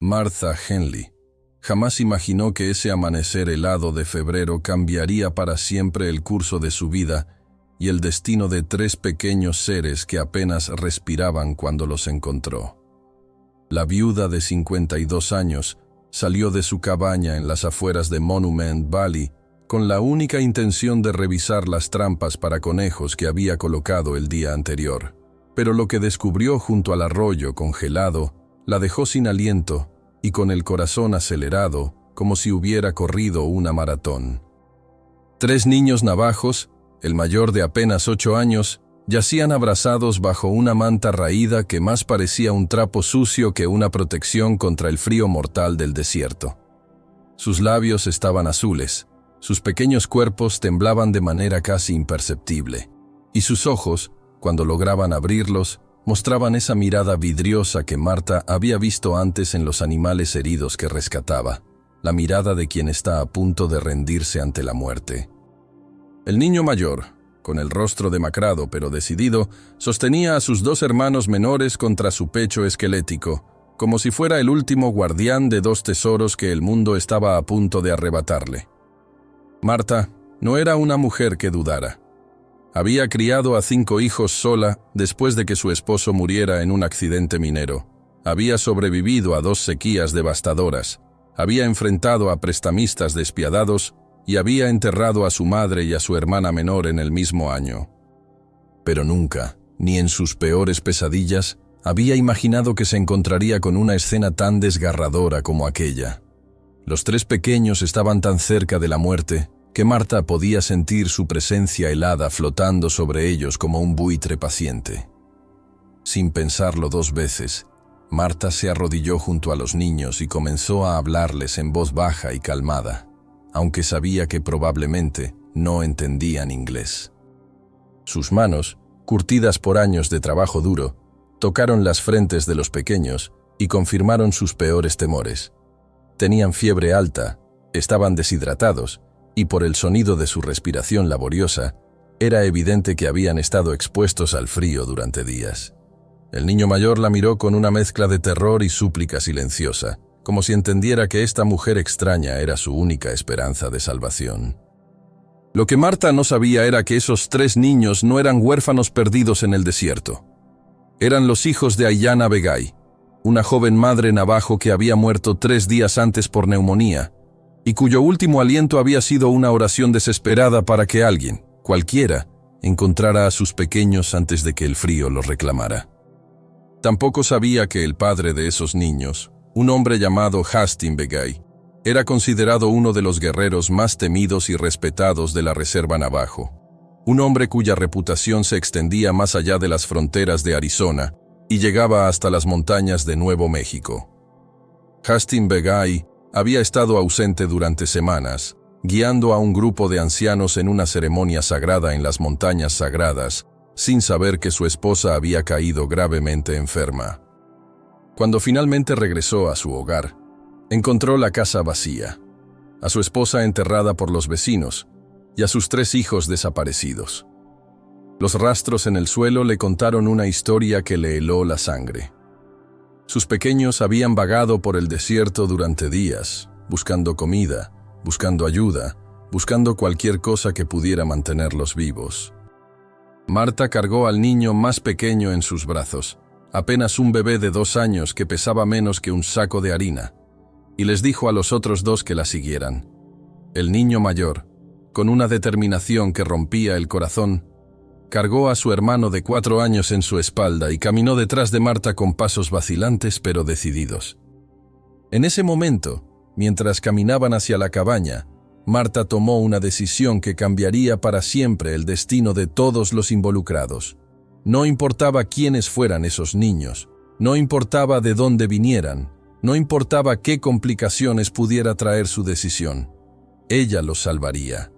Martha Henley jamás imaginó que ese amanecer helado de febrero cambiaría para siempre el curso de su vida y el destino de 3 pequeños seres que apenas respiraban cuando los encontró. La viuda de 52 años salió de su cabaña en las afueras de Monument Valley con la única intención de revisar las trampas para conejos que había colocado el día anterior. Pero lo que descubrió junto al arroyo congelado la dejó sin aliento y con el corazón acelerado, como si hubiera corrido una maratón. 3 niños navajos, el mayor de apenas 8 años, yacían abrazados bajo una manta raída que más parecía un trapo sucio que una protección contra el frío mortal del desierto. Sus labios estaban azules, sus pequeños cuerpos temblaban de manera casi imperceptible, y sus ojos, cuando lograban abrirlos, mostraban esa mirada vidriosa que Martha había visto antes en los animales heridos que rescataba, la mirada de quien está a punto de rendirse ante la muerte. El niño mayor, con el rostro demacrado pero decidido, sostenía a sus 2 hermanos menores contra su pecho esquelético, como si fuera el último guardián de 2 tesoros que el mundo estaba a punto de arrebatarle. Martha no era una mujer que dudara. Había criado a 5 hijos sola después de que su esposo muriera en un accidente minero. Había sobrevivido a 2 sequías devastadoras. Había enfrentado a prestamistas despiadados y había enterrado a su madre y a su hermana menor en el mismo año. Pero nunca, ni en sus peores pesadillas, había imaginado que se encontraría con una escena tan desgarradora como aquella. Los 3 pequeños estaban tan cerca de la muerte que Martha podía sentir su presencia helada flotando sobre ellos como un buitre paciente. Sin pensarlo 2 veces, Martha se arrodilló junto a los niños y comenzó a hablarles en voz baja y calmada, aunque sabía que probablemente no entendían inglés. Sus manos, curtidas por años de trabajo duro, tocaron las frentes de los pequeños y confirmaron sus peores temores. Tenían fiebre alta, estaban deshidratados, y por el sonido de su respiración laboriosa, era evidente que habían estado expuestos al frío durante días. El niño mayor la miró con una mezcla de terror y súplica silenciosa, como si entendiera que esta mujer extraña era su única esperanza de salvación. Lo que Martha no sabía era que esos 3 niños no eran huérfanos perdidos en el desierto. Eran los hijos de Ayanna Begay, una joven madre navajo que había muerto 3 días antes por neumonía, y cuyo último aliento había sido una oración desesperada para que alguien, cualquiera, encontrara a sus pequeños antes de que el frío los reclamara. Tampoco sabía que el padre de esos niños, un hombre llamado Hastings Begay, era considerado uno de los guerreros más temidos y respetados de la Reserva Navajo, un hombre cuya reputación se extendía más allá de las fronteras de Arizona y llegaba hasta las montañas de Nuevo México. Hastings Begay había estado ausente durante semanas, guiando a un grupo de ancianos en una ceremonia sagrada en las montañas sagradas, sin saber que su esposa había caído gravemente enferma. Cuando finalmente regresó a su hogar, encontró la casa vacía, a su esposa enterrada por los vecinos y a sus 3 hijos desaparecidos. Los rastros en el suelo le contaron una historia que le heló la sangre. Sus pequeños habían vagado por el desierto durante días, buscando comida, buscando ayuda, buscando cualquier cosa que pudiera mantenerlos vivos. Martha cargó al niño más pequeño en sus brazos, apenas un bebé de 2 años que pesaba menos que un saco de harina, y les dijo a los otros 2 que la siguieran. El niño mayor, con una determinación que rompía el corazón, cargó a su hermano de 4 años en su espalda y caminó detrás de Martha con pasos vacilantes pero decididos. En ese momento, mientras caminaban hacia la cabaña, Martha tomó una decisión que cambiaría para siempre el destino de todos los involucrados. No importaba quiénes fueran esos niños, no importaba de dónde vinieran, no importaba qué complicaciones pudiera traer su decisión. Ella los salvaría.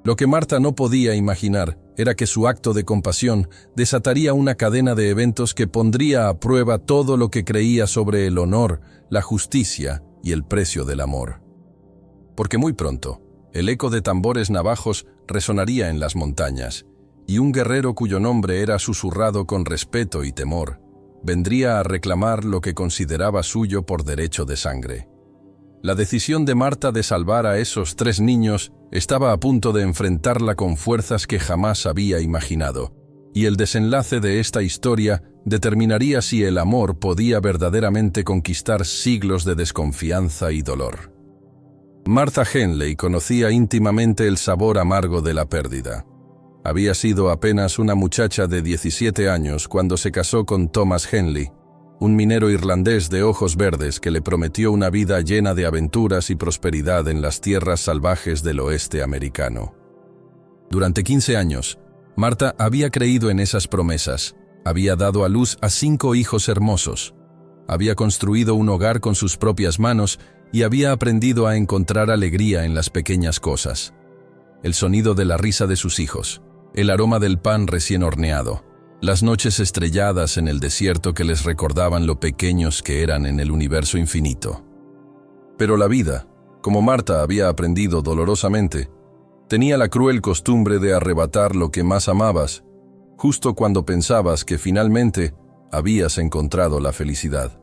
Lo que Martha no podía imaginar era que su acto de compasión desataría una cadena de eventos que pondría a prueba todo lo que creía sobre el honor, la justicia y el precio del amor. Porque muy pronto, el eco de tambores navajos resonaría en las montañas, y un guerrero cuyo nombre era susurrado con respeto y temor vendría a reclamar lo que consideraba suyo por derecho de sangre. La decisión de Marta de salvar a esos 3 niños estaba a punto de enfrentarla con fuerzas que jamás había imaginado, y el desenlace de esta historia determinaría si el amor podía verdaderamente conquistar siglos de desconfianza y dolor. Martha Henley conocía íntimamente el sabor amargo de la pérdida. Había sido apenas una muchacha de 17 años cuando se casó con Thomas Henley, un minero irlandés de ojos verdes que le prometió una vida llena de aventuras y prosperidad en las tierras salvajes del oeste americano. Durante 15 años, Martha había creído en esas promesas, había dado a luz a 5 hijos hermosos, había construido un hogar con sus propias manos y había aprendido a encontrar alegría en las pequeñas cosas. El sonido de la risa de sus hijos, el aroma del pan recién horneado, las noches estrelladas en el desierto que les recordaban lo pequeños que eran en el universo infinito. Pero la vida, como Martha había aprendido dolorosamente, tenía la cruel costumbre de arrebatar lo que más amabas, justo cuando pensabas que finalmente habías encontrado la felicidad.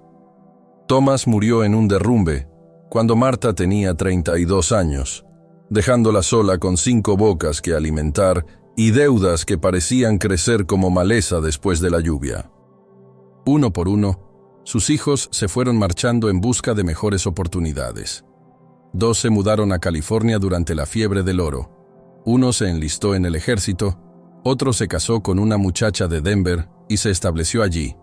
Thomas murió en un derrumbe cuando Martha tenía 32 años, dejándola sola con 5 bocas que alimentar y deudas que parecían crecer como maleza después de la lluvia. Uno por uno, sus hijos se fueron marchando en busca de mejores oportunidades. 2 se mudaron a California durante la fiebre del oro. Uno se enlistó en el ejército, otro se casó con una muchacha de Denver y se estableció allí,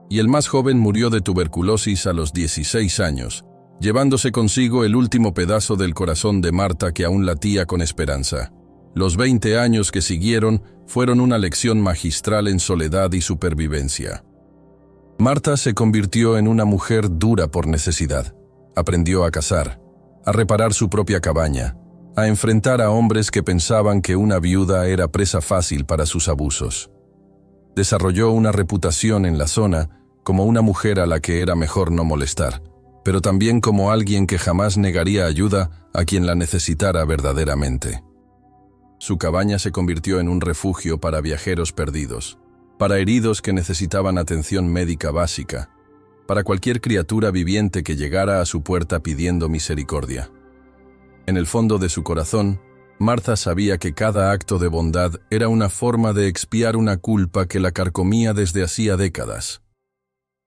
y el más joven murió de tuberculosis a los 16 años, llevándose consigo el último pedazo del corazón de Martha que aún latía con esperanza. Los 20 años que siguieron fueron una lección magistral en soledad y supervivencia. Martha se convirtió en una mujer dura por necesidad. Aprendió a cazar, a reparar su propia cabaña, a enfrentar a hombres que pensaban que una viuda era presa fácil para sus abusos. Desarrolló una reputación en la zona como una mujer a la que era mejor no molestar, pero también como alguien que jamás negaría ayuda a quien la necesitara verdaderamente. Su cabaña se convirtió en un refugio para viajeros perdidos, para heridos que necesitaban atención médica básica, para cualquier criatura viviente que llegara a su puerta pidiendo misericordia. En el fondo de su corazón, Martha sabía que cada acto de bondad era una forma de expiar una culpa que la carcomía desde hacía décadas.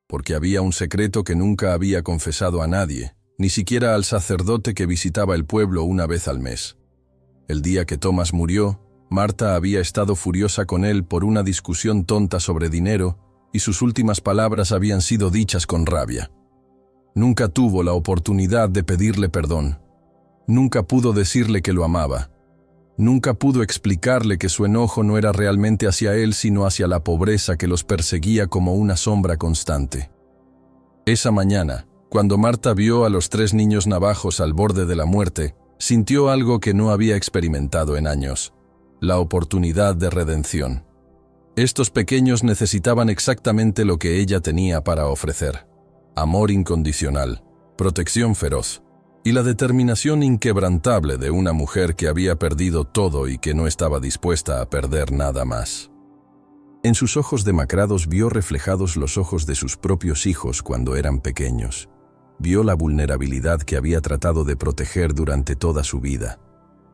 Porque había un secreto que nunca había confesado a nadie, ni siquiera al sacerdote que visitaba el pueblo una vez al mes. El día que Thomas murió, Martha había estado furiosa con él por una discusión tonta sobre dinero y sus últimas palabras habían sido dichas con rabia. Nunca tuvo la oportunidad de pedirle perdón. Nunca pudo decirle que lo amaba. Nunca pudo explicarle que su enojo no era realmente hacia él sino hacia la pobreza que los perseguía como una sombra constante. Esa mañana, cuando Martha vio a los 3 niños navajos al borde de la muerte, sintió algo que no había experimentado en años: la oportunidad de redención. Estos pequeños necesitaban exactamente lo que ella tenía para ofrecer: amor incondicional, protección feroz, y la determinación inquebrantable de una mujer que había perdido todo y que no estaba dispuesta a perder nada más. En sus ojos demacrados vio reflejados los ojos de sus propios hijos cuando eran pequeños. Vio la vulnerabilidad que había tratado de proteger durante toda su vida.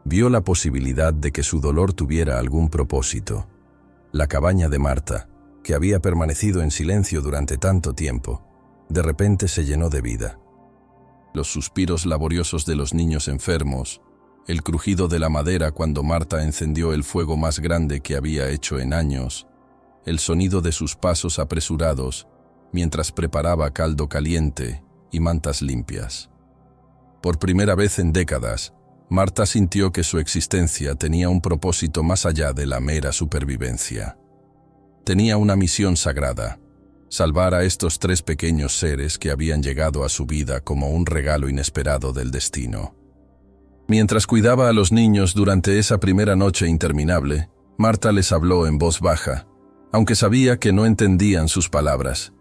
Vio la posibilidad de que su dolor tuviera algún propósito. La cabaña de Martha, que había permanecido en silencio durante tanto tiempo, de repente se llenó de vida. Los suspiros laboriosos de los niños enfermos, el crujido de la madera cuando Martha encendió el fuego más grande que había hecho en años, el sonido de sus pasos apresurados mientras preparaba caldo caliente y mantas limpias. Por primera vez en décadas, Martha sintió que su existencia tenía un propósito más allá de la mera supervivencia. Tenía una misión sagrada: salvar a estos 3 pequeños seres que habían llegado a su vida como un regalo inesperado del destino. Mientras cuidaba a los niños durante esa primera noche interminable, Martha les habló en voz baja, aunque sabía que no entendían sus palabras.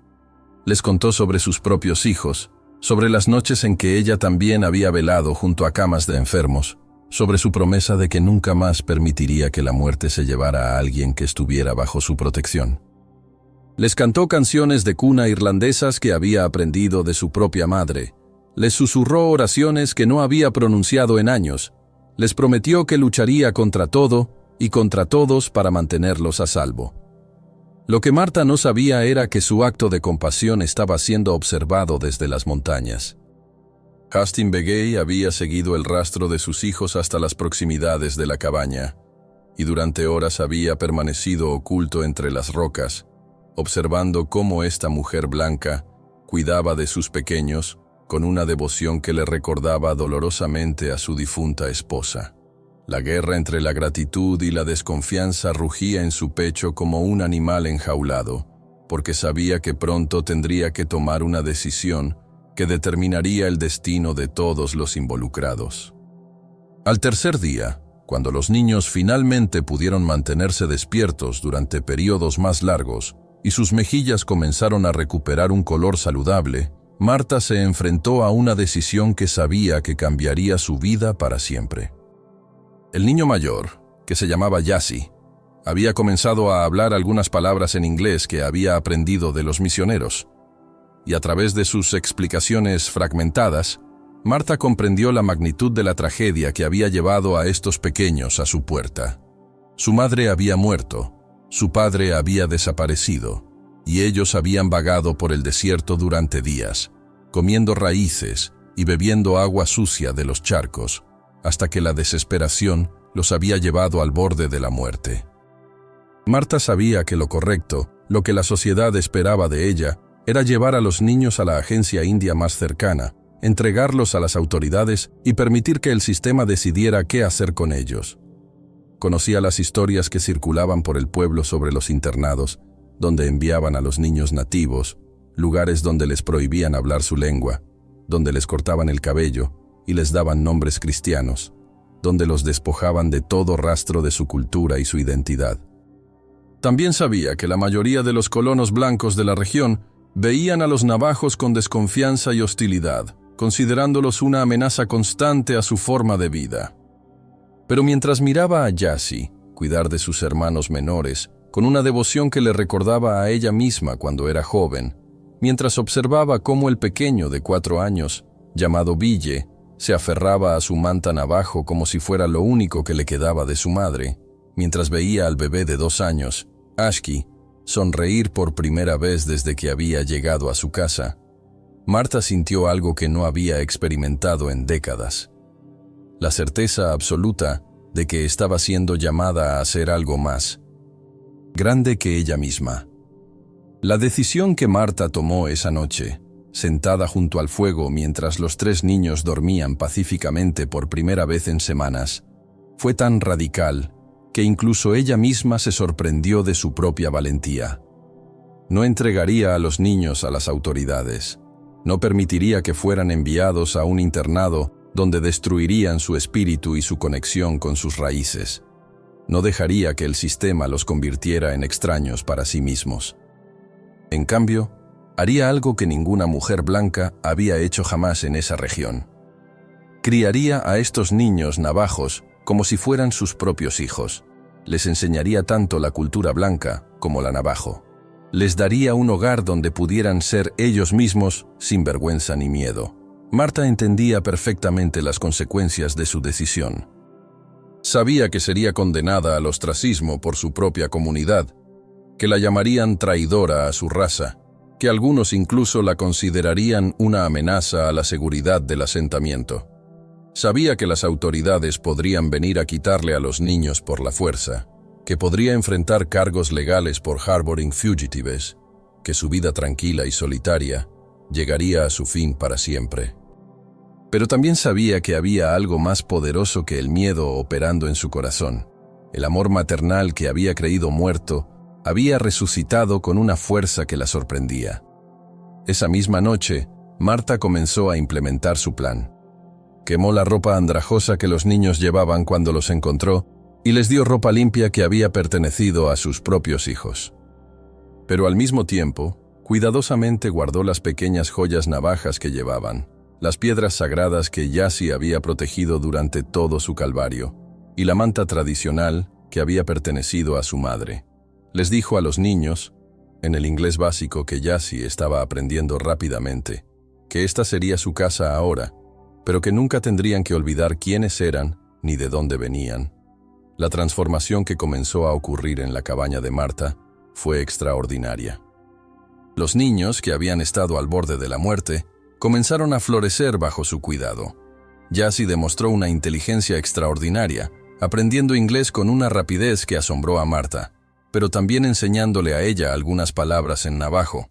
Les contó sobre sus propios hijos, sobre las noches en que ella también había velado junto a camas de enfermos, sobre su promesa de que nunca más permitiría que la muerte se llevara a alguien que estuviera bajo su protección. Les cantó canciones de cuna irlandesas que había aprendido de su propia madre. Les susurró oraciones que no había pronunciado en años. Les prometió que lucharía contra todo y contra todos para mantenerlos a salvo. Lo que Marta no sabía era que su acto de compasión estaba siendo observado desde las montañas. Hastings Begay había seguido el rastro de sus hijos hasta las proximidades de la cabaña, y durante horas había permanecido oculto entre las rocas, observando cómo esta mujer blanca cuidaba de sus pequeños con una devoción que le recordaba dolorosamente a su difunta esposa. La guerra entre la gratitud y la desconfianza rugía en su pecho como un animal enjaulado, porque sabía que pronto tendría que tomar una decisión que determinaría el destino de todos los involucrados. Al tercer día, cuando los niños finalmente pudieron mantenerse despiertos durante periodos más largos y sus mejillas comenzaron a recuperar un color saludable, Marta se enfrentó a una decisión que sabía que cambiaría su vida para siempre. El niño mayor, que se llamaba Jassy, había comenzado a hablar algunas palabras en inglés que había aprendido de los misioneros, y a través de sus explicaciones fragmentadas, Marta comprendió la magnitud de la tragedia que había llevado a estos pequeños a su puerta. Su madre había muerto, su padre había desaparecido, y ellos habían vagado por el desierto durante días, comiendo raíces y bebiendo agua sucia de los charcos, hasta que la desesperación los había llevado al borde de la muerte. Marta sabía que lo correcto, lo que la sociedad esperaba de ella, era llevar a los niños a la agencia india más cercana, entregarlos a las autoridades y permitir que el sistema decidiera qué hacer con ellos. Conocía las historias que circulaban por el pueblo sobre los internados, donde enviaban a los niños nativos, lugares donde les prohibían hablar su lengua, donde les cortaban el cabello y les daban nombres cristianos, donde los despojaban de todo rastro de su cultura y su identidad. También sabía que la mayoría de los colonos blancos de la región veían a los navajos con desconfianza y hostilidad, considerándolos una amenaza constante a su forma de vida. Pero mientras miraba a Jassy cuidar de sus hermanos menores, con una devoción que le recordaba a ella misma cuando era joven, mientras observaba cómo el pequeño de 4 años, llamado Ville, se aferraba a su manta navajo como si fuera lo único que le quedaba de su madre, mientras veía al bebé de 2 años, Ashki, sonreír por primera vez desde que había llegado a su casa, Marta sintió algo que no había experimentado en décadas. La certeza absoluta de que estaba siendo llamada a hacer algo más grande que ella misma. La decisión que Marta tomó esa noche, sentada junto al fuego mientras los 3 niños dormían pacíficamente por primera vez en semanas, fue tan radical que incluso ella misma se sorprendió de su propia valentía. No entregaría a los niños a las autoridades. No permitiría que fueran enviados a un internado donde destruirían su espíritu y su conexión con sus raíces. No dejaría que el sistema los convirtiera en extraños para sí mismos. En cambio, haría algo que ninguna mujer blanca había hecho jamás en esa región. Criaría a estos niños navajos como si fueran sus propios hijos. Les enseñaría tanto la cultura blanca como la navajo. Les daría un hogar donde pudieran ser ellos mismos sin vergüenza ni miedo. Marta entendía perfectamente las consecuencias de su decisión. Sabía que sería condenada al ostracismo por su propia comunidad, que la llamarían traidora a su raza, que algunos incluso la considerarían una amenaza a la seguridad del asentamiento. Sabía que las autoridades podrían venir a quitarle a los niños por la fuerza, que podría enfrentar cargos legales por harboring fugitives, que su vida tranquila y solitaria llegaría a su fin para siempre. Pero también sabía que había algo más poderoso que el miedo operando en su corazón. El amor maternal que había creído muerto había resucitado con una fuerza que la sorprendía. Esa misma noche, Marta comenzó a implementar su plan. Quemó la ropa andrajosa que los niños llevaban cuando los encontró y les dio ropa limpia que había pertenecido a sus propios hijos. Pero al mismo tiempo, cuidadosamente guardó las pequeñas joyas navajas que llevaban, las piedras sagradas que Jassy había protegido durante todo su calvario, y la manta tradicional que había pertenecido a su madre. Les dijo a los niños, en el inglés básico que Jessie estaba aprendiendo rápidamente, que esta sería su casa ahora, pero que nunca tendrían que olvidar quiénes eran ni de dónde venían. La transformación que comenzó a ocurrir en la cabaña de Marta fue extraordinaria. Los niños, que habían estado al borde de la muerte, comenzaron a florecer bajo su cuidado. Jessie demostró una inteligencia extraordinaria, aprendiendo inglés con una rapidez que asombró a Marta, pero también enseñándole a ella algunas palabras en navajo.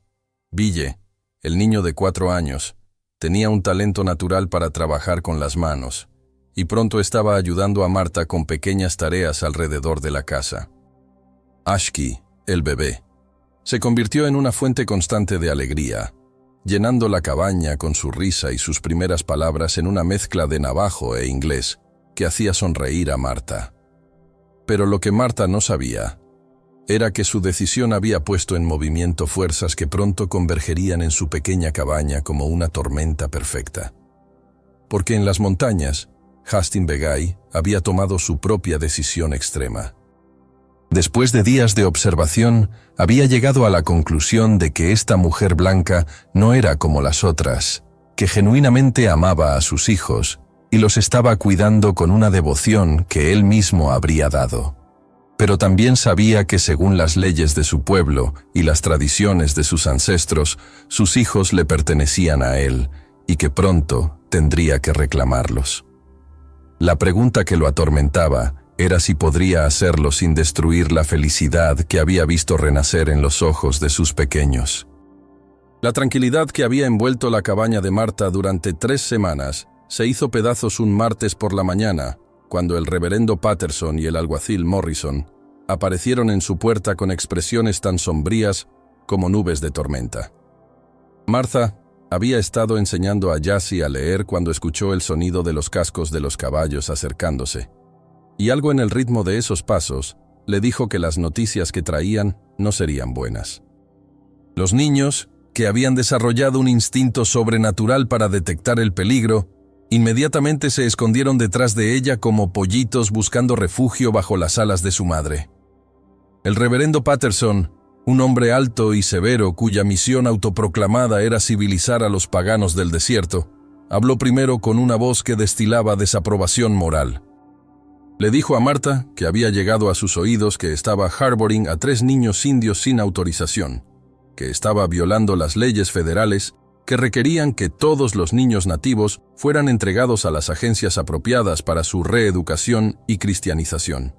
Ville, el niño de 4 años, tenía un talento natural para trabajar con las manos, y pronto estaba ayudando a Marta con pequeñas tareas alrededor de la casa. Ashki, el bebé, se convirtió en una fuente constante de alegría, llenando la cabaña con su risa y sus primeras palabras en una mezcla de navajo e inglés que hacía sonreír a Marta. Pero lo que Marta no sabía era que su decisión había puesto en movimiento fuerzas que pronto convergerían en su pequeña cabaña como una tormenta perfecta. Porque en las montañas, Hastin Begay había tomado su propia decisión extrema. Después de días de observación, había llegado a la conclusión de que esta mujer blanca no era como las otras, que genuinamente amaba a sus hijos y los estaba cuidando con una devoción que él mismo habría dado. Pero también sabía que según las leyes de su pueblo y las tradiciones de sus ancestros, sus hijos le pertenecían a él y que pronto tendría que reclamarlos. La pregunta que lo atormentaba era si podría hacerlo sin destruir la felicidad que había visto renacer en los ojos de sus pequeños. La tranquilidad que había envuelto la cabaña de Marta durante 3 semanas se hizo pedazos un martes por la mañana, cuando el reverendo Patterson y el alguacil Morrison aparecieron en su puerta con expresiones tan sombrías como nubes de tormenta. Martha había estado enseñando a Jessie a leer cuando escuchó el sonido de los cascos de los caballos acercándose, y algo en el ritmo de esos pasos le dijo que las noticias que traían no serían buenas. Los niños, que habían desarrollado un instinto sobrenatural para detectar el peligro, inmediatamente se escondieron detrás de ella como pollitos buscando refugio bajo las alas de su madre. El reverendo Patterson, un hombre alto y severo cuya misión autoproclamada era civilizar a los paganos del desierto, habló primero con una voz que destilaba desaprobación moral. Le dijo a Marta, que había llegado a sus oídos, que estaba harboring a 3 niños indios sin autorización, que estaba violando las leyes federales que requerían que todos los niños nativos fueran entregados a las agencias apropiadas para su reeducación y cristianización.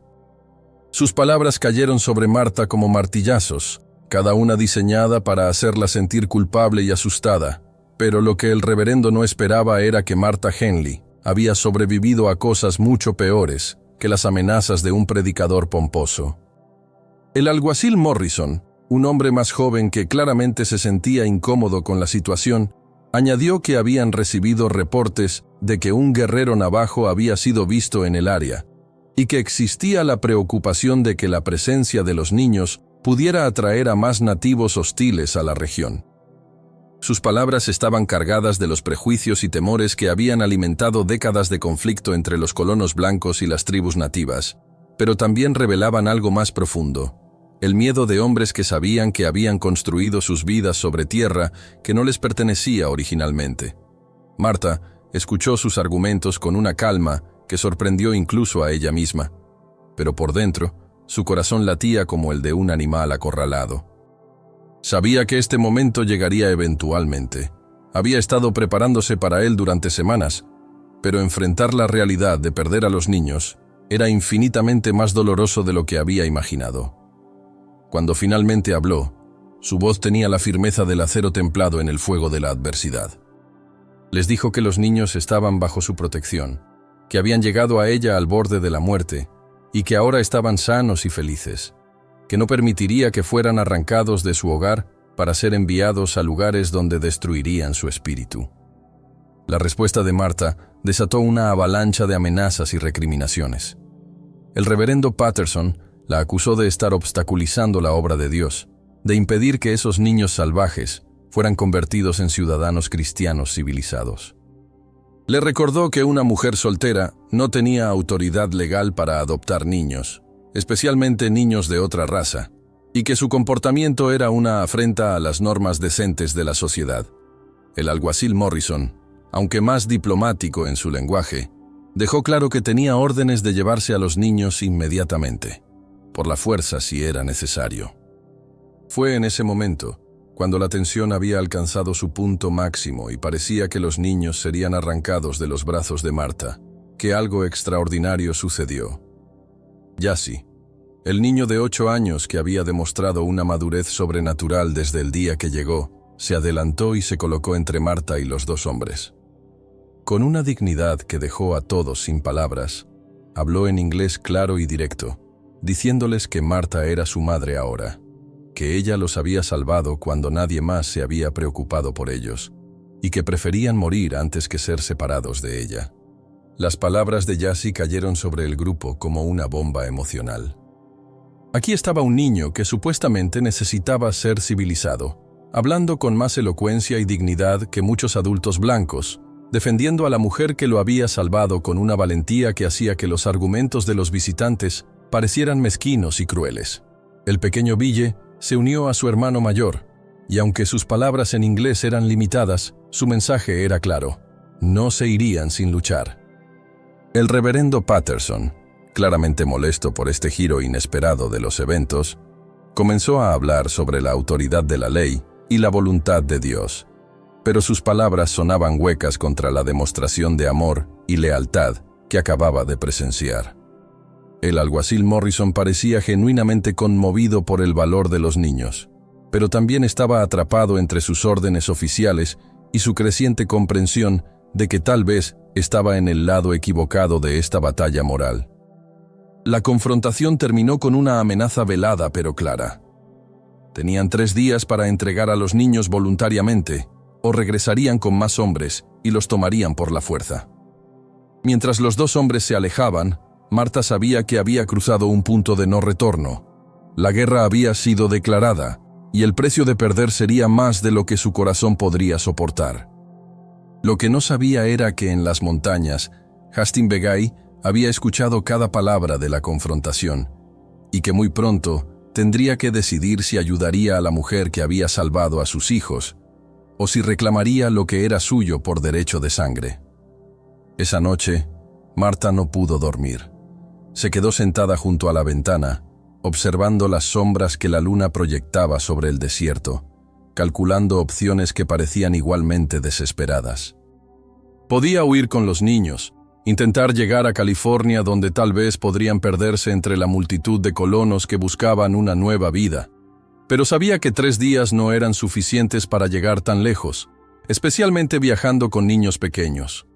Sus palabras cayeron sobre Marta como martillazos, cada una diseñada para hacerla sentir culpable y asustada, pero lo que el reverendo no esperaba era que Martha Henley había sobrevivido a cosas mucho peores que las amenazas de un predicador pomposo. El alguacil Morrison, un hombre más joven que claramente se sentía incómodo con la situación, añadió que habían recibido reportes de que un guerrero navajo había sido visto en el área y que existía la preocupación de que la presencia de los niños pudiera atraer a más nativos hostiles a la región. Sus palabras estaban cargadas de los prejuicios y temores que habían alimentado décadas de conflicto entre los colonos blancos y las tribus nativas, pero también revelaban algo más profundo: el miedo de hombres que sabían que habían construido sus vidas sobre tierra que no les pertenecía originalmente. Marta escuchó sus argumentos con una calma que sorprendió incluso a ella misma, pero por dentro, su corazón latía como el de un animal acorralado. Sabía que este momento llegaría eventualmente. Había estado preparándose para él durante semanas, pero enfrentar la realidad de perder a los niños era infinitamente más doloroso de lo que había imaginado. Cuando finalmente habló, su voz tenía la firmeza del acero templado en el fuego de la adversidad. Les dijo que los niños estaban bajo su protección, que habían llegado a ella al borde de la muerte y que ahora estaban sanos y felices, que no permitiría que fueran arrancados de su hogar para ser enviados a lugares donde destruirían su espíritu. La respuesta de Marta desató una avalancha de amenazas y recriminaciones. El reverendo Patterson la acusó de estar obstaculizando la obra de Dios, de impedir que esos niños salvajes fueran convertidos en ciudadanos cristianos civilizados. Le recordó que una mujer soltera no tenía autoridad legal para adoptar niños, especialmente niños de otra raza, y que su comportamiento era una afrenta a las normas decentes de la sociedad. El alguacil Morrison, aunque más diplomático en su lenguaje, dejó claro que tenía órdenes de llevarse a los niños inmediatamente, por la fuerza si era necesario. Fue en ese momento, cuando la tensión había alcanzado su punto máximo y parecía que los niños serían arrancados de los brazos de Marta, que algo extraordinario sucedió. Yassi, el niño de 8 años que había demostrado una madurez sobrenatural desde el día que llegó, se adelantó y se colocó entre Marta y los dos hombres. Con una dignidad que dejó a todos sin palabras, habló en inglés claro y directo, diciéndoles que Marta era su madre ahora, que ella los había salvado cuando nadie más se había preocupado por ellos, y que preferían morir antes que ser separados de ella. Las palabras de Yassi cayeron sobre el grupo como una bomba emocional. Aquí estaba un niño que supuestamente necesitaba ser civilizado, hablando con más elocuencia y dignidad que muchos adultos blancos, defendiendo a la mujer que lo había salvado con una valentía que hacía que los argumentos de los visitantes parecieran mezquinos y crueles. El pequeño Ville se unió a su hermano mayor, y aunque sus palabras en inglés eran limitadas, su mensaje era claro: no se irían sin luchar. El reverendo Patterson, claramente molesto por este giro inesperado de los eventos, comenzó a hablar sobre la autoridad de la ley y la voluntad de Dios, pero sus palabras sonaban huecas contra la demostración de amor y lealtad que acababa de presenciar. El alguacil Morrison parecía genuinamente conmovido por el valor de los niños, pero también estaba atrapado entre sus órdenes oficiales y su creciente comprensión de que tal vez estaba en el lado equivocado de esta batalla moral. La confrontación terminó con una amenaza velada pero clara. Tenían 3 días para entregar a los niños voluntariamente, o regresarían con más hombres y los tomarían por la fuerza. Mientras los 2 hombres se alejaban, Marta sabía que había cruzado un punto de no retorno. La guerra había sido declarada, y el precio de perder sería más de lo que su corazón podría soportar. Lo que no sabía era que en las montañas, Hastings Begay había escuchado cada palabra de la confrontación, y que muy pronto tendría que decidir si ayudaría a la mujer que había salvado a sus hijos, o si reclamaría lo que era suyo por derecho de sangre. Esa noche, Marta no pudo dormir. Se quedó sentada junto a la ventana, observando las sombras que la luna proyectaba sobre el desierto, calculando opciones que parecían igualmente desesperadas. Podía huir con los niños, intentar llegar a California donde tal vez podrían perderse entre la multitud de colonos que buscaban una nueva vida, pero sabía que 3 días no eran suficientes para llegar tan lejos, especialmente viajando con niños pequeños.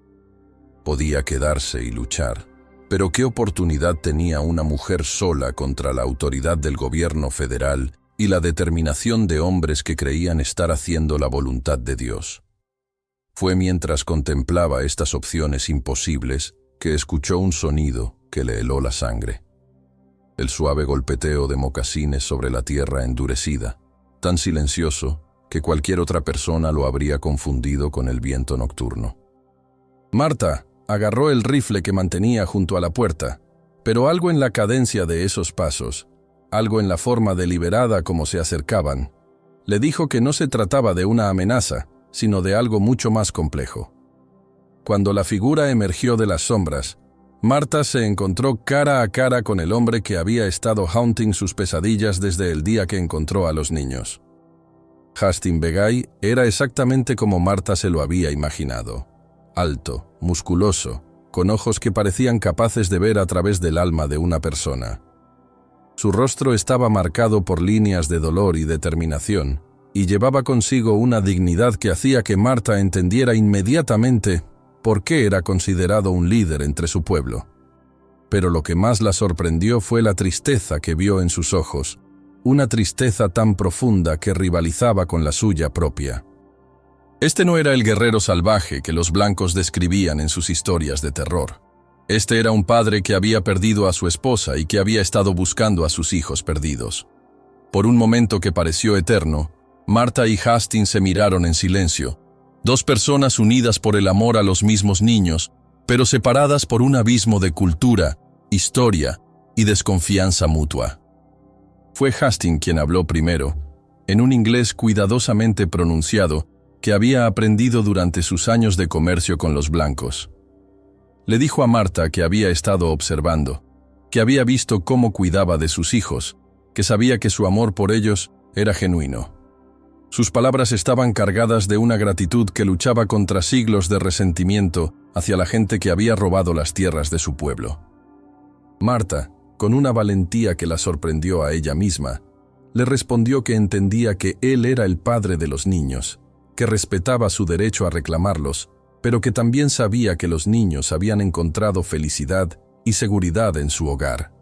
Podía quedarse y luchar, pero ¿qué oportunidad tenía una mujer sola contra la autoridad del gobierno federal y la determinación de hombres que creían estar haciendo la voluntad de Dios? Fue mientras contemplaba estas opciones imposibles que escuchó un sonido que le heló la sangre. El suave golpeteo de mocasines sobre la tierra endurecida, tan silencioso que cualquier otra persona lo habría confundido con el viento nocturno. Marta agarró el rifle que mantenía junto a la puerta, pero algo en la cadencia de esos pasos, algo en la forma deliberada como se acercaban, le dijo que no se trataba de una amenaza, sino de algo mucho más complejo. Cuando la figura emergió de las sombras, Marta se encontró cara a cara con el hombre que había estado haunting sus pesadillas desde el día que encontró a los niños. Hastings Begay era exactamente como Marta se lo había imaginado. Alto, musculoso, con ojos que parecían capaces de ver a través del alma de una persona. Su rostro estaba marcado por líneas de dolor y determinación, y llevaba consigo una dignidad que hacía que Marta entendiera inmediatamente por qué era considerado un líder entre su pueblo. Pero lo que más la sorprendió fue la tristeza que vio en sus ojos, una tristeza tan profunda que rivalizaba con la suya propia. Este no era el guerrero salvaje que los blancos describían en sus historias de terror. Este era un padre que había perdido a su esposa y que había estado buscando a sus hijos perdidos. Por un momento que pareció eterno, Marta y Hastings se miraron en silencio, 2 personas unidas por el amor a los mismos niños, pero separadas por un abismo de cultura, historia y desconfianza mutua. Fue Hastings quien habló primero, en un inglés cuidadosamente pronunciado que había aprendido durante sus años de comercio con los blancos. Le dijo a Marta que había estado observando, que había visto cómo cuidaba de sus hijos, que sabía que su amor por ellos era genuino. Sus palabras estaban cargadas de una gratitud que luchaba contra siglos de resentimiento hacia la gente que había robado las tierras de su pueblo. Marta, con una valentía que la sorprendió a ella misma, le respondió que entendía que él era el padre de los niños, que respetaba su derecho a reclamarlos, pero que también sabía que los niños habían encontrado felicidad y seguridad en su hogar.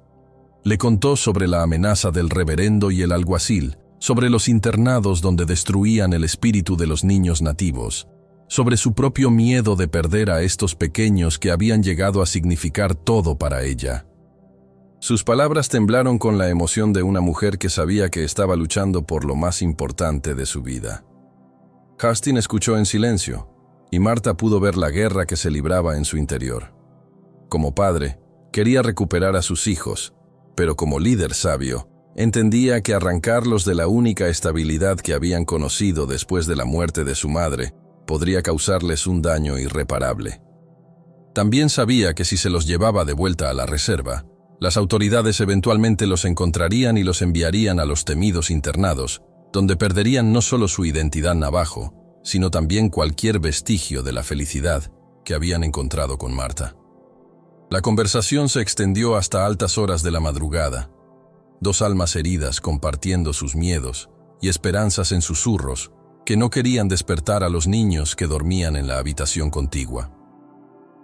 Le contó sobre la amenaza del reverendo y el alguacil, sobre los internados donde destruían el espíritu de los niños nativos, sobre su propio miedo de perder a estos pequeños que habían llegado a significar todo para ella. Sus palabras temblaron con la emoción de una mujer que sabía que estaba luchando por lo más importante de su vida. Hastings escuchó en silencio, y Marta pudo ver la guerra que se libraba en su interior. Como padre, quería recuperar a sus hijos, pero como líder sabio, entendía que arrancarlos de la única estabilidad que habían conocido después de la muerte de su madre podría causarles un daño irreparable. También sabía que si se los llevaba de vuelta a la reserva, las autoridades eventualmente los encontrarían y los enviarían a los temidos internados, donde perderían no solo su identidad navajo, sino también cualquier vestigio de la felicidad que habían encontrado con Marta. La conversación se extendió hasta altas horas de la madrugada. Dos almas heridas compartiendo sus miedos y esperanzas en susurros que no querían despertar a los niños que dormían en la habitación contigua.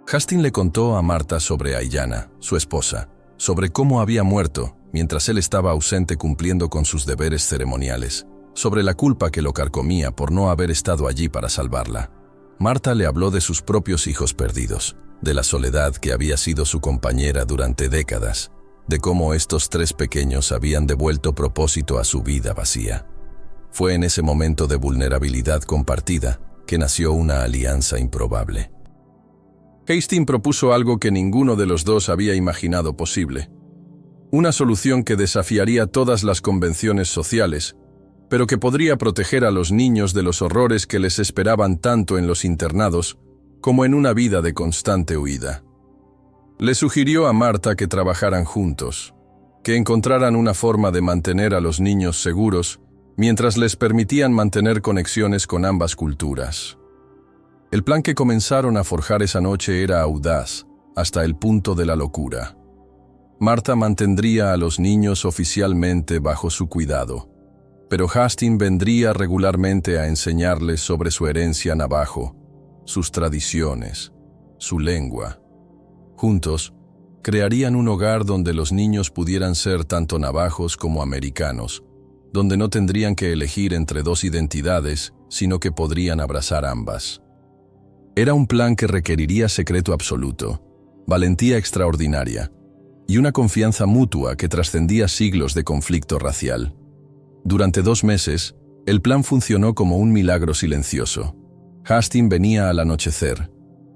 Hastings le contó a Marta sobre Aiyana, su esposa, sobre cómo había muerto mientras él estaba ausente cumpliendo con sus deberes ceremoniales, sobre la culpa que lo carcomía por no haber estado allí para salvarla. Marta le habló de sus propios hijos perdidos, de la soledad que había sido su compañera durante décadas, de cómo estos tres pequeños habían devuelto propósito a su vida vacía. Fue en ese momento de vulnerabilidad compartida que nació una alianza improbable. Hastings propuso algo que ninguno de los dos había imaginado posible. Una solución que desafiaría todas las convenciones sociales, pero que podría proteger a los niños de los horrores que les esperaban tanto en los internados como en una vida de constante huida. Le sugirió a Marta que trabajaran juntos, que encontraran una forma de mantener a los niños seguros mientras les permitían mantener conexiones con ambas culturas. El plan que comenzaron a forjar esa noche era audaz, hasta el punto de la locura. Marta mantendría a los niños oficialmente bajo su cuidado, pero Hastings vendría regularmente a enseñarles sobre su herencia navajo, sus tradiciones, su lengua. Juntos, crearían un hogar donde los niños pudieran ser tanto navajos como americanos, donde no tendrían que elegir entre dos identidades, sino que podrían abrazar ambas. Era un plan que requeriría secreto absoluto, valentía extraordinaria y una confianza mutua que trascendía siglos de conflicto racial. Durante 2 meses, el plan funcionó como un milagro silencioso. Hastings venía al anochecer,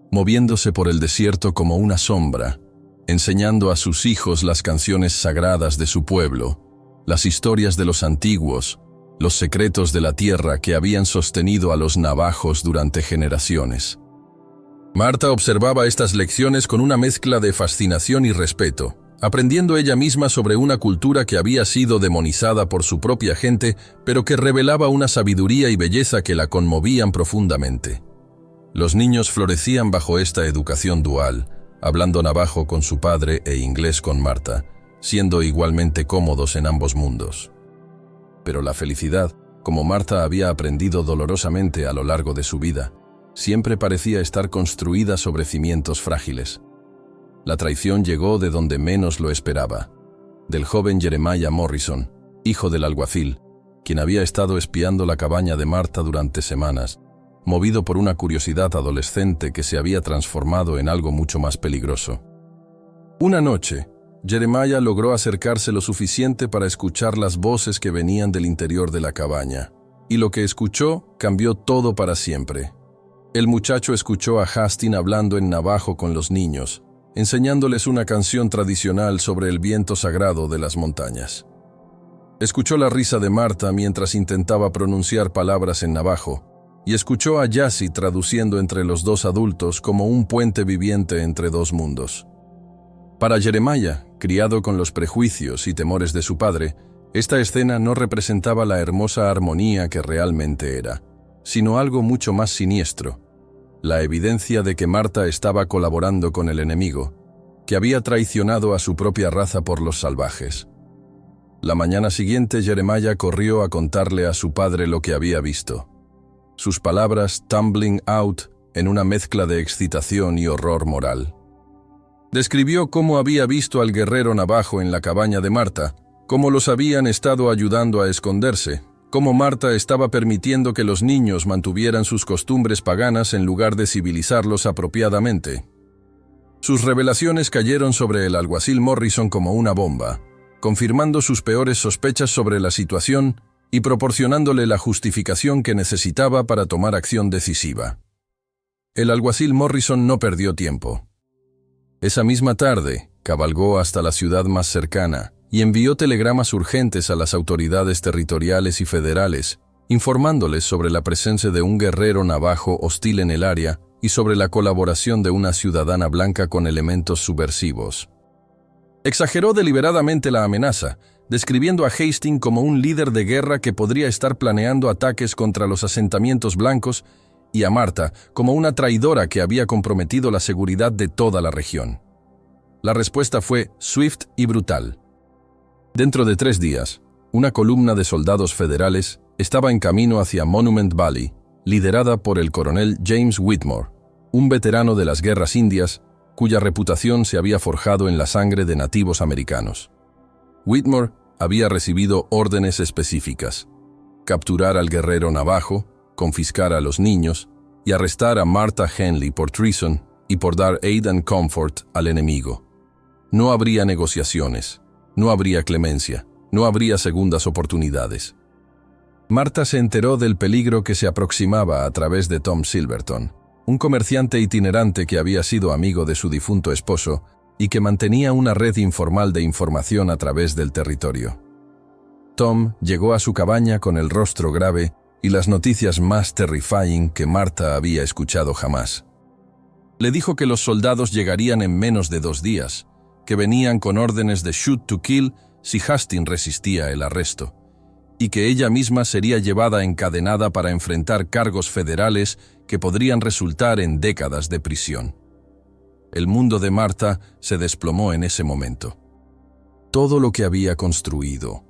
moviéndose por el desierto como una sombra, enseñando a sus hijos las canciones sagradas de su pueblo, las historias de los antiguos, los secretos de la tierra que habían sostenido a los navajos durante generaciones. Marta observaba estas lecciones con una mezcla de fascinación y respeto, aprendiendo ella misma sobre una cultura que había sido demonizada por su propia gente, pero que revelaba una sabiduría y belleza que la conmovían profundamente. Los niños florecían bajo esta educación dual, hablando navajo con su padre e inglés con Marta, siendo igualmente cómodos en ambos mundos. Pero la felicidad, como Marta había aprendido dolorosamente a lo largo de su vida, siempre parecía estar construida sobre cimientos frágiles. La traición llegó de donde menos lo esperaba, del joven Jeremiah Morrison, hijo del alguacil, quien había estado espiando la cabaña de Marta durante semanas, movido por una curiosidad adolescente que se había transformado en algo mucho más peligroso. Una noche, Jeremiah logró acercarse lo suficiente para escuchar las voces que venían del interior de la cabaña, y lo que escuchó cambió todo para siempre. El muchacho escuchó a Hastings hablando en navajo con los niños, enseñándoles una canción tradicional sobre el viento sagrado de las montañas. Escuchó la risa de Marta mientras intentaba pronunciar palabras en navajo, y escuchó a Jassy traduciendo entre los dos adultos como un puente viviente entre dos mundos. Para Jeremiah, criado con los prejuicios y temores de su padre, esta escena no representaba la hermosa armonía que realmente era, sino algo mucho más siniestro, la evidencia de que Marta estaba colaborando con el enemigo, que había traicionado a su propia raza por los salvajes. La mañana siguiente Jeremiah corrió a contarle a su padre lo que había visto. Sus palabras tumbling out en una mezcla de excitación y horror moral. Describió cómo había visto al guerrero navajo en la cabaña de Marta, cómo los habían estado ayudando a esconderse, cómo Marta estaba permitiendo que los niños mantuvieran sus costumbres paganas en lugar de civilizarlos apropiadamente. Sus revelaciones cayeron sobre el alguacil Morrison como una bomba, confirmando sus peores sospechas sobre la situación y proporcionándole la justificación que necesitaba para tomar acción decisiva. El alguacil Morrison no perdió tiempo. Esa misma tarde, cabalgó hasta la ciudad más cercana y envió telegramas urgentes a las autoridades territoriales y federales, informándoles sobre la presencia de un guerrero navajo hostil en el área y sobre la colaboración de una ciudadana blanca con elementos subversivos. Exageró deliberadamente la amenaza, describiendo a Hastings como un líder de guerra que podría estar planeando ataques contra los asentamientos blancos y a Marta como una traidora que había comprometido la seguridad de toda la región. La respuesta fue swift y brutal. Dentro de 3 días, una columna de soldados federales estaba en camino hacia Monument Valley, liderada por el coronel James Whitmore, un veterano de las guerras indias cuya reputación se había forjado en la sangre de nativos americanos. Whitmore había recibido órdenes específicas: capturar al guerrero navajo, confiscar a los niños y arrestar a Martha Henley por treason y por dar aid and comfort al enemigo. No habría negociaciones, no habría clemencia, no habría segundas oportunidades. Martha se enteró del peligro que se aproximaba a través de Tom Silverton, un comerciante itinerante que había sido amigo de su difunto esposo y que mantenía una red informal de información a través del territorio. Tom llegó a su cabaña con el rostro grave y las noticias más terrifying que Martha había escuchado jamás. Le dijo que los soldados llegarían en menos de 2 días, que venían con órdenes de shoot to kill si Hastings resistía el arresto, y que ella misma sería llevada encadenada para enfrentar cargos federales que podrían resultar en décadas de prisión. El mundo de Martha se desplomó en ese momento. Todo lo que había construido,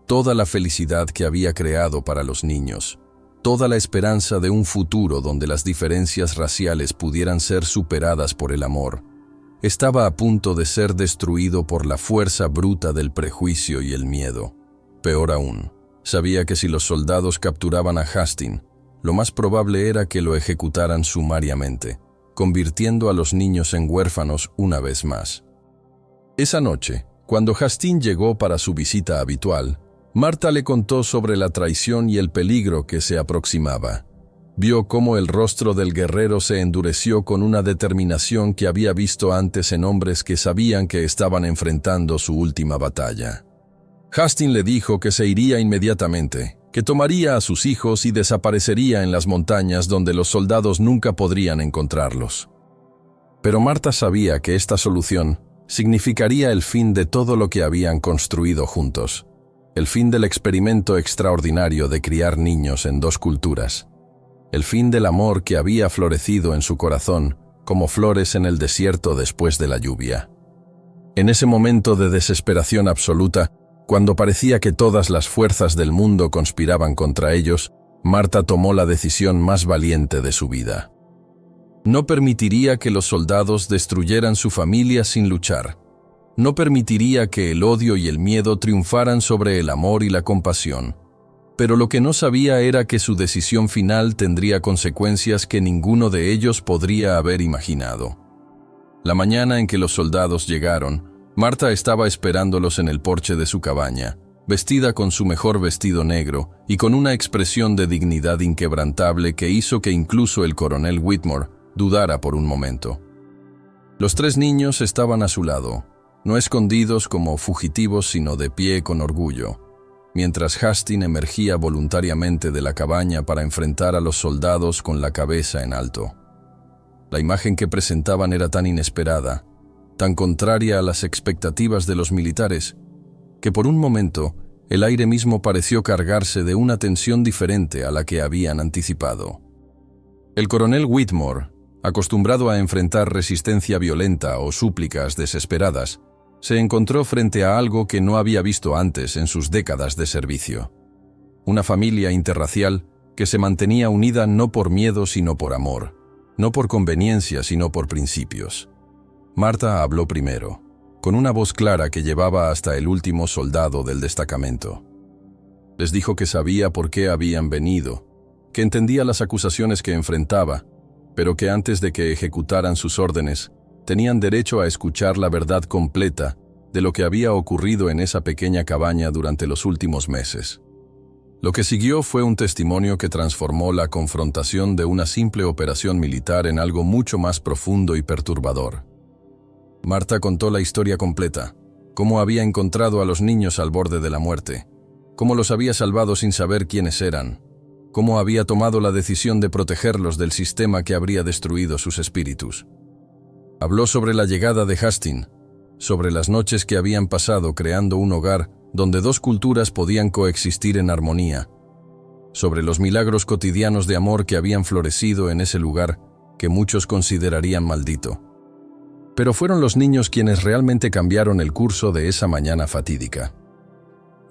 toda la felicidad que había creado para los niños, toda la esperanza de un futuro donde las diferencias raciales pudieran ser superadas por el amor, estaba a punto de ser destruido por la fuerza bruta del prejuicio y el miedo. Peor aún, sabía que si los soldados capturaban a Hastings, lo más probable era que lo ejecutaran sumariamente, convirtiendo a los niños en huérfanos una vez más. Esa noche, cuando Hastings llegó para su visita habitual, Martha le contó sobre la traición y el peligro que se aproximaba. Vio cómo el rostro del guerrero se endureció con una determinación que había visto antes en hombres que sabían que estaban enfrentando su última batalla. Hastings le dijo que se iría inmediatamente, que tomaría a sus hijos y desaparecería en las montañas donde los soldados nunca podrían encontrarlos. Pero Martha sabía que esta solución significaría el fin de todo lo que habían construido juntos, el fin del experimento extraordinario de criar niños en 2 culturas, el fin del amor que había florecido en su corazón como flores en el desierto después de la lluvia. En ese momento de desesperación absoluta, cuando parecía que todas las fuerzas del mundo conspiraban contra ellos, Martha tomó la decisión más valiente de su vida. No permitiría que los soldados destruyeran su familia sin luchar. No permitiría que el odio y el miedo triunfaran sobre el amor y la compasión. Pero lo que no sabía era que su decisión final tendría consecuencias que ninguno de ellos podría haber imaginado. La mañana en que los soldados llegaron, Martha estaba esperándolos en el porche de su cabaña, vestida con su mejor vestido negro y con una expresión de dignidad inquebrantable que hizo que incluso el coronel Whitmore dudara por un momento. Los 3 niños estaban a su lado, no escondidos como fugitivos sino de pie con orgullo. mientras Hastings emergía voluntariamente de la cabaña para enfrentar a los soldados con la cabeza en alto. La imagen que presentaban era tan inesperada, tan contraria a las expectativas de los militares, que por un momento el aire mismo pareció cargarse de una tensión diferente a la que habían anticipado. El coronel Whitmore, acostumbrado a enfrentar resistencia violenta o súplicas desesperadas, se encontró frente a algo que no había visto antes en sus décadas de servicio. Una familia interracial que se mantenía unida no por miedo sino por amor, no por conveniencia sino por principios. Martha habló primero, con una voz clara que llevaba hasta el último soldado del destacamento. Les dijo que sabía por qué habían venido, que entendía las acusaciones que enfrentaba, pero que antes de que ejecutaran sus órdenes, tenían derecho a escuchar la verdad completa de lo que había ocurrido en esa pequeña cabaña durante los últimos meses. Lo que siguió fue un testimonio que transformó la confrontación de una simple operación militar en algo mucho más profundo y perturbador. Martha contó la historia completa, cómo había encontrado a los niños al borde de la muerte, cómo los había salvado sin saber quiénes eran, cómo había tomado la decisión de protegerlos del sistema que habría destruido sus espíritus. Habló sobre la llegada de Hastings, sobre las noches que habían pasado creando un hogar donde dos culturas podían coexistir en armonía, sobre los milagros cotidianos de amor que habían florecido en ese lugar que muchos considerarían maldito. Pero fueron los niños quienes realmente cambiaron el curso de esa mañana fatídica.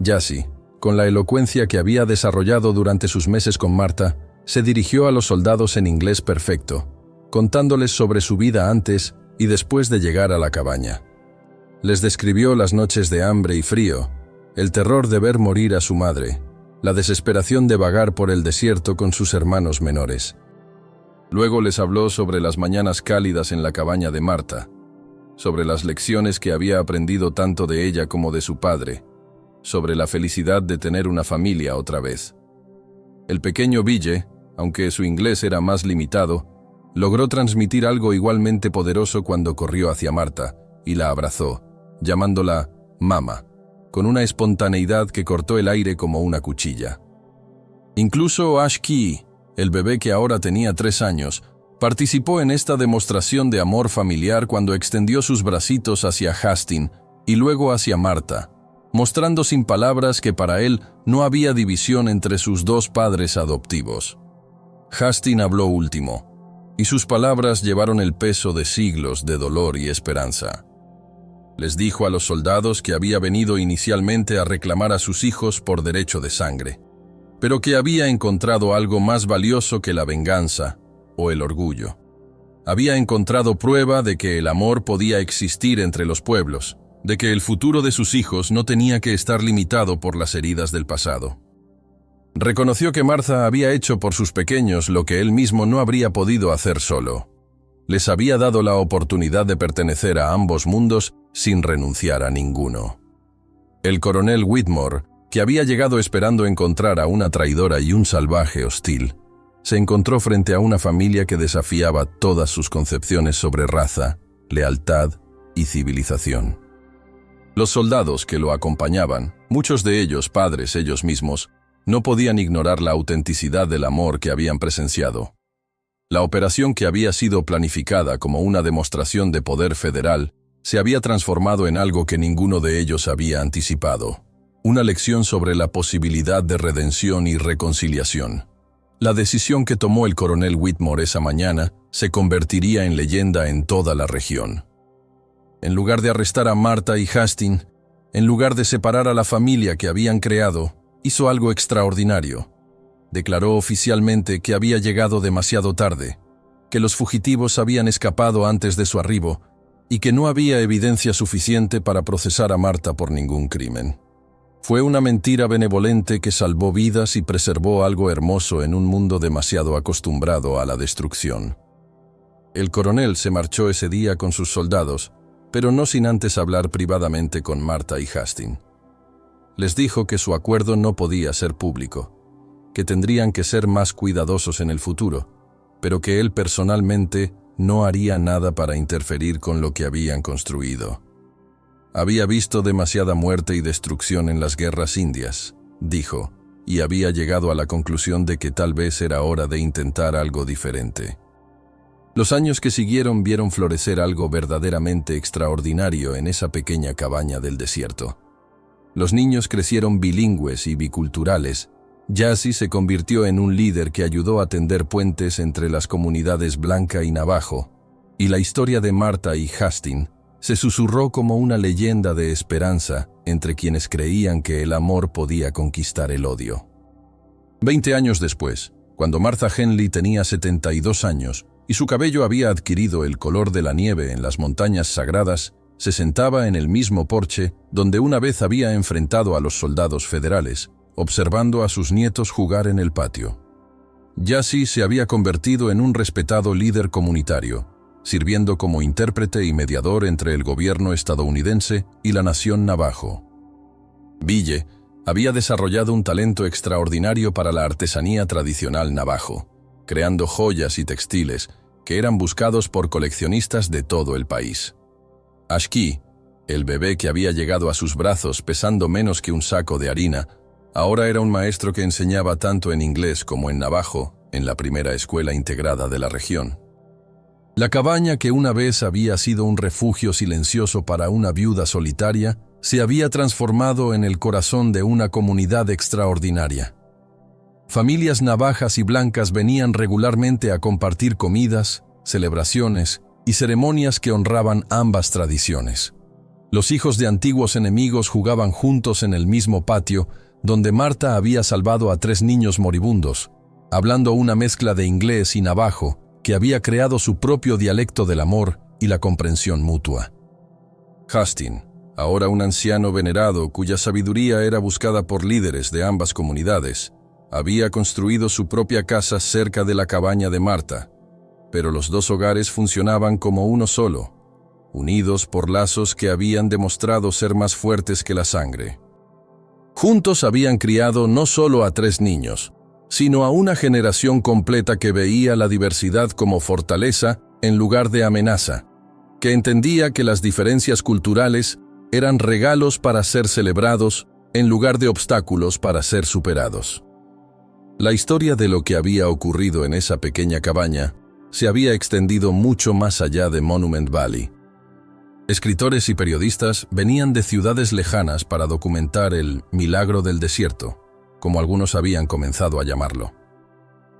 Jassy, con la elocuencia que había desarrollado durante sus meses con Martha, se dirigió a los soldados en inglés perfecto, contándoles sobre su vida antes y después de llegar a la cabaña. Les describió las noches de hambre y frío, el terror de ver morir a su madre, la desesperación de vagar por el desierto con sus hermanos menores. Luego les habló sobre las mañanas cálidas en la cabaña de Martha, sobre las lecciones que había aprendido tanto de ella como de su padre, sobre la felicidad de tener una familia otra vez. El pequeño Ville, aunque su inglés era más limitado, logró transmitir algo igualmente poderoso cuando corrió hacia Martha y la abrazó, llamándola «Mama», con una espontaneidad que cortó el aire como una cuchilla. Incluso Ash Key, el bebé que ahora tenía 3 años, participó en esta demostración de amor familiar cuando extendió sus bracitos hacia Hastings y luego hacia Martha, mostrando sin palabras que para él no había división entre sus dos padres adoptivos. Hastings habló último, y sus palabras llevaron el peso de siglos de dolor y esperanza. Les dijo a los soldados que había venido inicialmente a reclamar a sus hijos por derecho de sangre, pero que había encontrado algo más valioso que la venganza o el orgullo. Había encontrado prueba de que el amor podía existir entre los pueblos, de que el futuro de sus hijos no tenía que estar limitado por las heridas del pasado. Reconoció que Martha había hecho por sus pequeños lo que él mismo no habría podido hacer solo. Les había dado la oportunidad de pertenecer a ambos mundos sin renunciar a ninguno. El coronel Whitmore, que había llegado esperando encontrar a una traidora y un salvaje hostil, se encontró frente a una familia que desafiaba todas sus concepciones sobre raza, lealtad y civilización. Los soldados que lo acompañaban, muchos de ellos padres ellos mismos, no podían ignorar la autenticidad del amor que habían presenciado. La operación que había sido planificada como una demostración de poder federal se había transformado en algo que ninguno de ellos había anticipado. Una lección sobre la posibilidad de redención y reconciliación. La decisión que tomó el coronel Whitmore esa mañana se convertiría en leyenda en toda la región. En lugar de arrestar a Martha y Hastings, en lugar de separar a la familia que habían creado, hizo algo extraordinario. Declaró oficialmente que había llegado demasiado tarde, que los fugitivos habían escapado antes de su arribo y que no había evidencia suficiente para procesar a Martha por ningún crimen. Fue una mentira benevolente que salvó vidas y preservó algo hermoso en un mundo demasiado acostumbrado a la destrucción. El coronel se marchó ese día con sus soldados, pero no sin antes hablar privadamente con Martha y Hastings. Les dijo que su acuerdo no podía ser público, que tendrían que ser más cuidadosos en el futuro, pero que él personalmente no haría nada para interferir con lo que habían construido. Había visto demasiada muerte y destrucción en las guerras indias, dijo, y había llegado a la conclusión de que tal vez era hora de intentar algo diferente. Los años que siguieron vieron florecer algo verdaderamente extraordinario en esa pequeña cabaña del desierto. Los niños crecieron bilingües y biculturales. Jassy se convirtió en un líder que ayudó a tender puentes entre las comunidades blanca y navajo, y la historia de Martha y Hastings se susurró como una leyenda de esperanza entre quienes creían que el amor podía conquistar el odio. 20 años después, cuando Martha Henley tenía 72 años y su cabello había adquirido el color de la nieve en las montañas sagradas, se sentaba en el mismo porche donde una vez había enfrentado a los soldados federales, observando a sus nietos jugar en el patio. Jassy se había convertido en un respetado líder comunitario, sirviendo como intérprete y mediador entre el gobierno estadounidense y la nación navajo. Ville había desarrollado un talento extraordinario para la artesanía tradicional navajo, creando joyas y textiles que eran buscados por coleccionistas de todo el país. Ashki, el bebé que había llegado a sus brazos pesando menos que un saco de harina, ahora era un maestro que enseñaba tanto en inglés como en navajo en la primera escuela integrada de la región. La cabaña que una vez había sido un refugio silencioso para una viuda solitaria, se había transformado en el corazón de una comunidad extraordinaria. Familias navajas y blancas venían regularmente a compartir comidas, celebraciones y ceremonias que honraban ambas tradiciones. Los hijos de antiguos enemigos jugaban juntos en el mismo patio, donde Martha había salvado a 3 niños moribundos, hablando una mezcla de inglés y navajo, que había creado su propio dialecto del amor y la comprensión mutua. Hastings, ahora un anciano venerado cuya sabiduría era buscada por líderes de ambas comunidades, había construido su propia casa cerca de la cabaña de Martha, pero los 2 hogares funcionaban como uno solo, unidos por lazos que habían demostrado ser más fuertes que la sangre. Juntos habían criado no solo a 3 niños, sino a una generación completa que veía la diversidad como fortaleza en lugar de amenaza, que entendía que las diferencias culturales eran regalos para ser celebrados en lugar de obstáculos para ser superados. La historia de lo que había ocurrido en esa pequeña cabaña se había extendido mucho más allá de Monument Valley. Escritores y periodistas venían de ciudades lejanas para documentar el milagro del desierto, como algunos habían comenzado a llamarlo.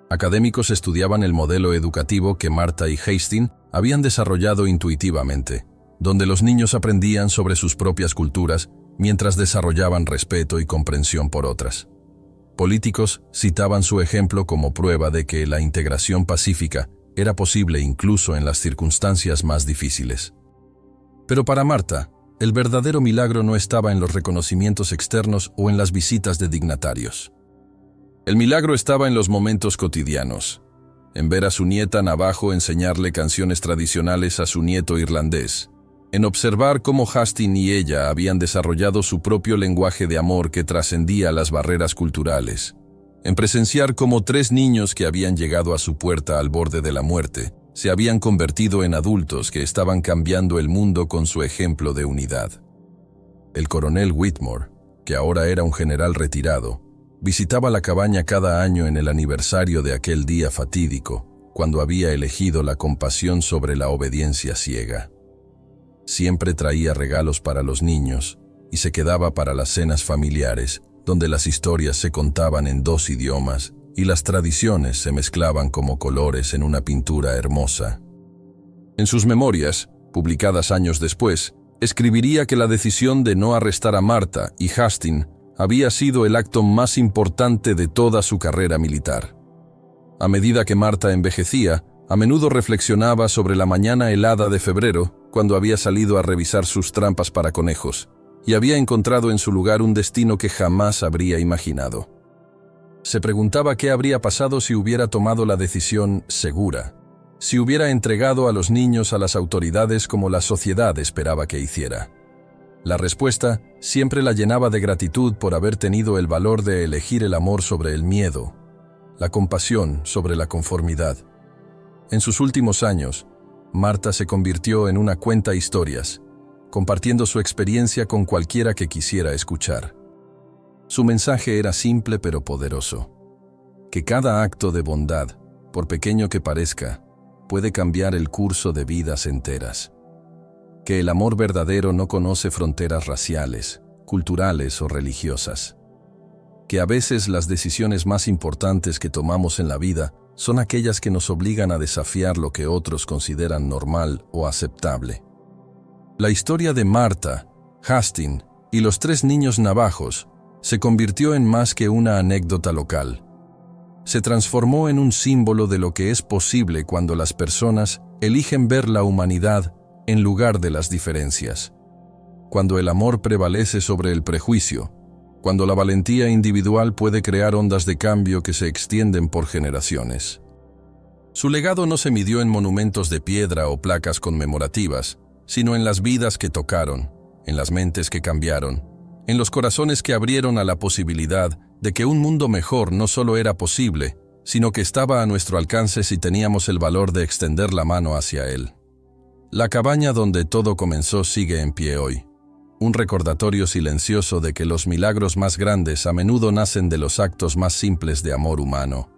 Académicos estudiaban el modelo educativo que Martha y Hastings habían desarrollado intuitivamente, donde los niños aprendían sobre sus propias culturas mientras desarrollaban respeto y comprensión por otras. Políticos citaban su ejemplo como prueba de que la integración pacífica era posible incluso en las circunstancias más difíciles. Pero para Martha, el verdadero milagro no estaba en los reconocimientos externos o en las visitas de dignatarios. El milagro estaba en los momentos cotidianos, en ver a su nieta navajo enseñarle canciones tradicionales a su nieto irlandés, en observar cómo Hastings y ella habían desarrollado su propio lenguaje de amor que trascendía las barreras culturales, en presenciar cómo 3 niños que habían llegado a su puerta al borde de la muerte se habían convertido en adultos que estaban cambiando el mundo con su ejemplo de unidad. El coronel Whitmore, que ahora era un general retirado, visitaba la cabaña cada año en el aniversario de aquel día fatídico, cuando había elegido la compasión sobre la obediencia ciega. Siempre traía regalos para los niños y se quedaba para las cenas familiares, donde las historias se contaban en 2 idiomas y las tradiciones se mezclaban como colores en una pintura hermosa. En sus memorias, publicadas años después, escribiría que la decisión de no arrestar a Martha y Hastings había sido el acto más importante de toda su carrera militar. A medida que Martha envejecía, a menudo reflexionaba sobre la mañana helada de febrero, cuando había salido a revisar sus trampas para conejos, y había encontrado en su lugar un destino que jamás habría imaginado. Se preguntaba qué habría pasado si hubiera tomado la decisión segura, si hubiera entregado a los niños a las autoridades como la sociedad esperaba que hiciera. La respuesta siempre la llenaba de gratitud por haber tenido el valor de elegir el amor sobre el miedo, la compasión sobre la conformidad. En sus últimos años, Martha se convirtió en una cuentahistorias, compartiendo su experiencia con cualquiera que quisiera escuchar. Su mensaje era simple pero poderoso: que cada acto de bondad, por pequeño que parezca, puede cambiar el curso de vidas enteras. Que el amor verdadero no conoce fronteras raciales, culturales o religiosas. Que a veces las decisiones más importantes que tomamos en la vida son aquellas que nos obligan a desafiar lo que otros consideran normal o aceptable. La historia de Martha, Hastings y los 3 niños navajos se convirtió en más que una anécdota local. Se transformó en un símbolo de lo que es posible cuando las personas eligen ver la humanidad en lugar de las diferencias. Cuando el amor prevalece sobre el prejuicio, cuando la valentía individual puede crear ondas de cambio que se extienden por generaciones. Su legado no se midió en monumentos de piedra o placas conmemorativas, sino en las vidas que tocaron, en las mentes que cambiaron, en los corazones que abrieron a la posibilidad de que un mundo mejor no solo era posible, sino que estaba a nuestro alcance si teníamos el valor de extender la mano hacia él. La cabaña donde todo comenzó sigue en pie hoy. Un recordatorio silencioso de que los milagros más grandes a menudo nacen de los actos más simples de amor humano.